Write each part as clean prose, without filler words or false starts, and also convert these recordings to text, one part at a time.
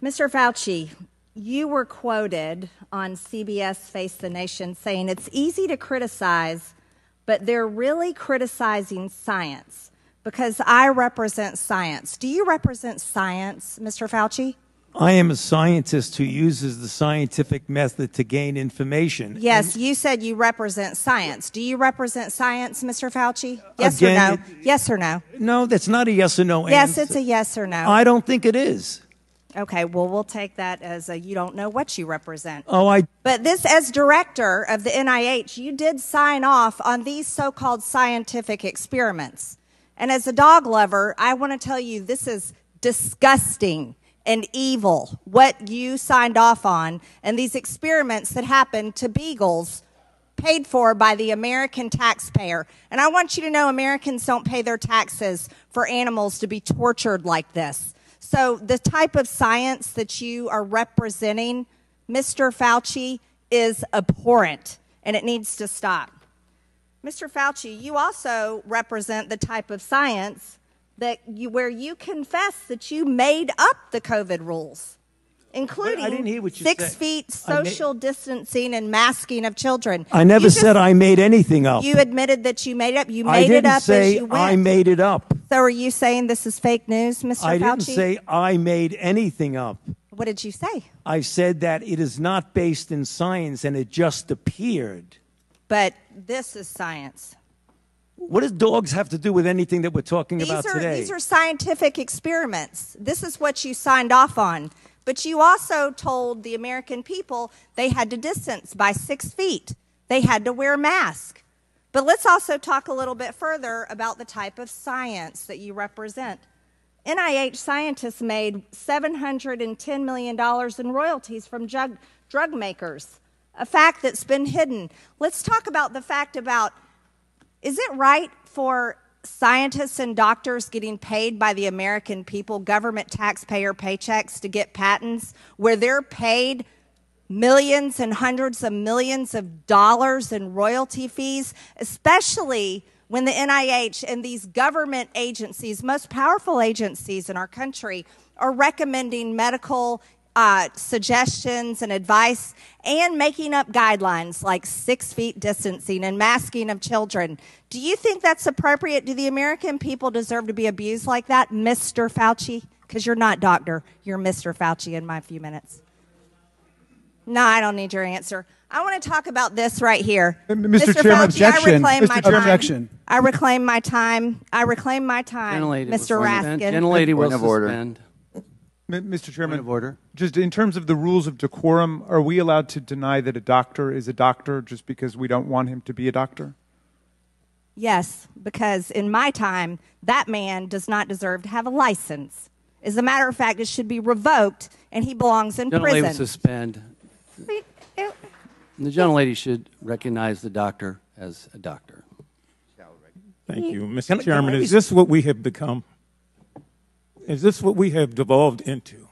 Mr. Fauci, you were quoted on CBS Face the Nation saying it's easy to criticize, but they're really criticizing science because I represent science. Do you represent science, Mr. Fauci? I am a scientist who uses the scientific method to gain information. Yes, you said you represent science. Do you represent science, Mr. Fauci? Yes Again, or no? Yes or no? No, that's not a yes or no Yes, answer. it's a yes or no. I don't think it is. Okay, well, we'll take that as a you don't know what you represent. Oh, But this, as director of the NIH, you did sign off on these so-called scientific experiments. And as a dog lover, I want to tell you this is disgusting and evil, what you signed off on, and these experiments that happened to beagles paid for by the American taxpayer. And I want you to know Americans don't pay their taxes for animals to be tortured like this. So the type of science that you are representing, Mr. Fauci, is abhorrent, and it needs to stop. Mr. Fauci, you also represent the type of science where you confess that you made up the COVID rules, including I didn't hear what you 6 said. feet social distancing and masking of children. I never said I made anything up. You admitted that you made it up. You made it up as you I didn't went. say I made it up. So are you saying this is fake news, Mr. Fauci? I didn't say I made anything up. What did you say? I said that it is not based in science and it just appeared. But this is science. What does dogs have to do with anything that we're talking about today? These are scientific experiments. This is what you signed off on. But you also told the American people they had to distance by 6 feet. They had to wear masks. But let's also talk a little bit further about the type of science that you represent. NIH scientists made $710 million in royalties from drug makers, a fact that's been hidden. Let's talk about the fact about, is it right for scientists and doctors getting paid by the American people, government taxpayer paychecks, to get patents where they're paid millions and hundreds of millions of dollars in royalty fees, especially when the NIH and these government agencies, most powerful agencies in our country, are recommending medical suggestions and advice and making up guidelines like 6 feet distancing and masking of children. Do you think that's appropriate? Do the American people deserve to be abused like that, Mr. Fauci? Because you're not doctor. You're Mr. Fauci in my few minutes. No, I don't need your answer. I want to talk about this right here. Mr. Chairman, Fauci, objection. I reclaim my time. Objection. I reclaim my time. I reclaim my time, Mr. Raskin. Gentlelady will suspend. Mr. Chairman, Point of order. Just in terms of the rules of decorum, are we allowed to deny that a doctor is a doctor just because we don't want him to be a doctor? Yes, because in my time, that man does not deserve to have a license. As a matter of fact, it should be revoked, and he belongs in Gentlelady will prison. suspend. The gentlelady should recognize the doctor as a doctor. Thank you. Mr. Chairman, is this what we have become? Is this what we have devolved into?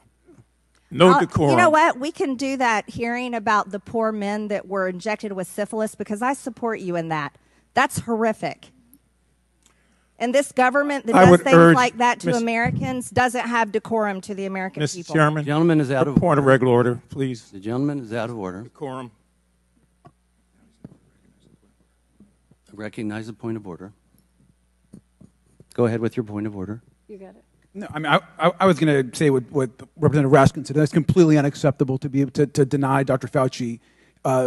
No decorum. You know what? We can do that hearing about the poor men that were injected with syphilis because I support you in that. That's horrific. And this government that does things like that to Americans doesn't have decorum to the American people. Mr. Chairman, The gentleman is out of point of regular order, please. The gentleman is out of order. Decorum. I recognize the point of order. Go ahead with your point of order. You got it. No, I mean, I was going to say what Representative Raskin said. That's completely unacceptable to be able to deny Dr. Fauci,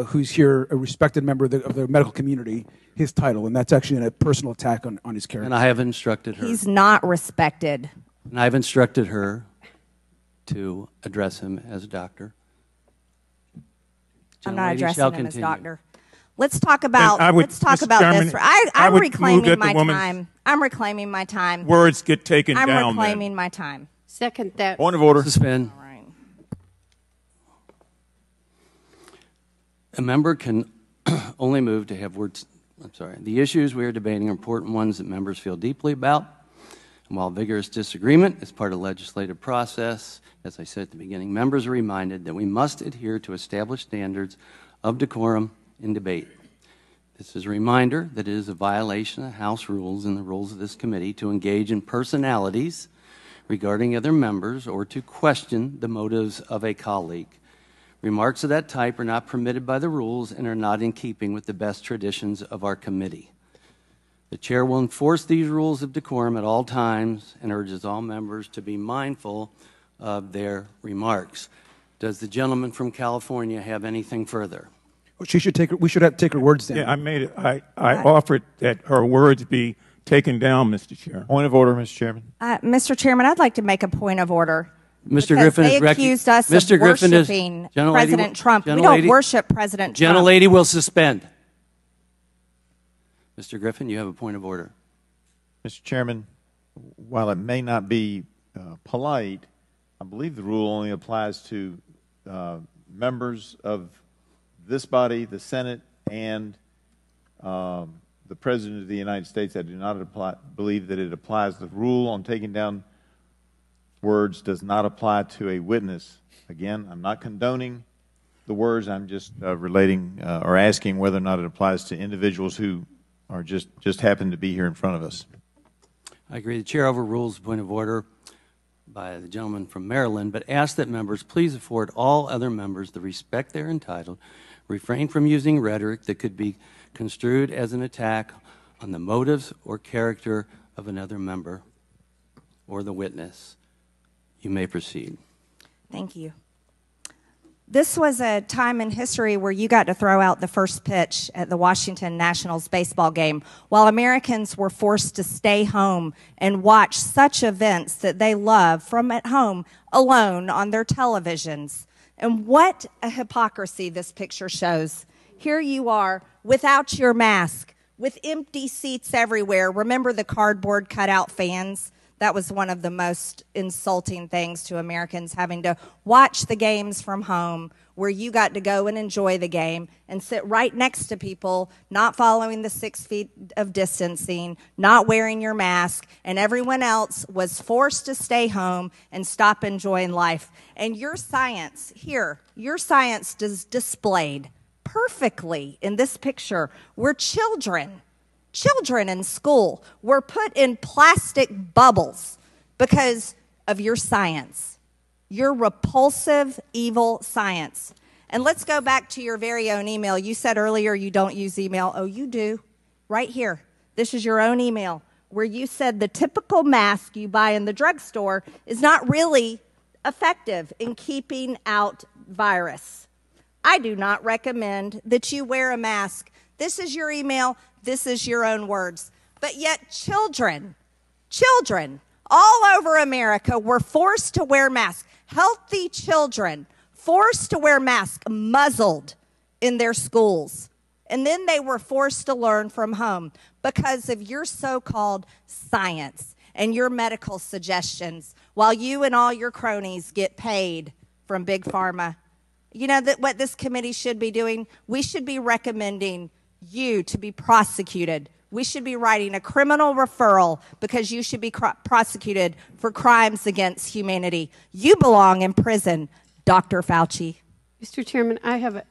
who's here, a respected member of the medical community, his title, and that's actually a personal attack on his character. And I have instructed her. He's not respected. And I've instructed her to address him as a doctor. I'm not Gentlelady addressing shall him as continue. doctor. Let's talk about Mr. Chairman, this. I I'm would reclaiming move that the my woman's time. I'm reclaiming my time. Words get taken down. I'm reclaiming my time. Second that. Point of order. Suspend. All right. A member can only move to have words. I'm sorry. The issues we are debating are important ones that members feel deeply about. And while vigorous disagreement is part of the legislative process, as I said at the beginning, members are reminded that we must adhere to established standards of decorum in debate. This is a reminder that it is a violation of House rules and the rules of this committee to engage in personalities regarding other members or to question the motives of a colleague. Remarks of that type are not permitted by the rules and are not in keeping with the best traditions of our committee. The chair will enforce these rules of decorum at all times and urges all members to be mindful of their remarks. Does the gentleman from California have anything further? We should have to take her words down. Yeah, I made it. I offered that her words be taken down, Mr. Chair. Point of order, Mr. Chairman. Mr. Chairman, I'd like to make a point of order. Mr. Because Griffin they is accused us Mr. of Griffin is- worshiping Gentlelady- President Trump. We Gentlelady- don't worship President Trump. Gentlelady will suspend. Mr. Griffin, you have a point of order. Mr. Chairman, while it may not be polite, I believe the rule only applies to members of this body, the Senate, and the President of the United States. I do not believe that it applies. The rule on taking down words does not apply to a witness. Again, I'm not condoning the words. I'm just relating or asking whether or not it applies to individuals who are just happen to be here in front of us. I agree. The chair overrules the point of order by the gentleman from Maryland, but asks that members please afford all other members the respect they're entitled, refrain from using rhetoric that could be construed as an attack on the motives or character of another member or the witness. You may proceed. Thank you. This was a time in history where you got to throw out the first pitch at the Washington Nationals baseball game while Americans were forced to stay home and watch such events that they love from at home alone on their televisions. And what a hypocrisy this picture shows. Here you are without your mask, with empty seats everywhere. Remember the cardboard cutout fans? That was one of the most insulting things to Americans, having to watch the games from home where you got to go and enjoy the game and sit right next to people, not following the 6 feet of distancing, not wearing your mask, and everyone else was forced to stay home and stop enjoying life. And your science here, your science is displayed perfectly in this picture where children in school were put in plastic bubbles because of your science, your repulsive, evil science. And let's go back to your very own email. You said earlier you don't use email. Oh, you do. Right here. This is your own email where you said the typical mask you buy in the drugstore is not really effective in keeping out virus. I do not recommend that you wear a mask. This is your email. This is your own words. But yet children all over America were forced to wear masks. Healthy children forced to wear masks, muzzled in their schools. And then they were forced to learn from home because of your so-called science and your medical suggestions while you and all your cronies get paid from Big Pharma. You know that what this committee should be doing? We should be recommending you to be prosecuted. We should be writing a criminal referral because you should be prosecuted for crimes against humanity. You belong in prison, Dr. Fauci. Mr. Chairman, I have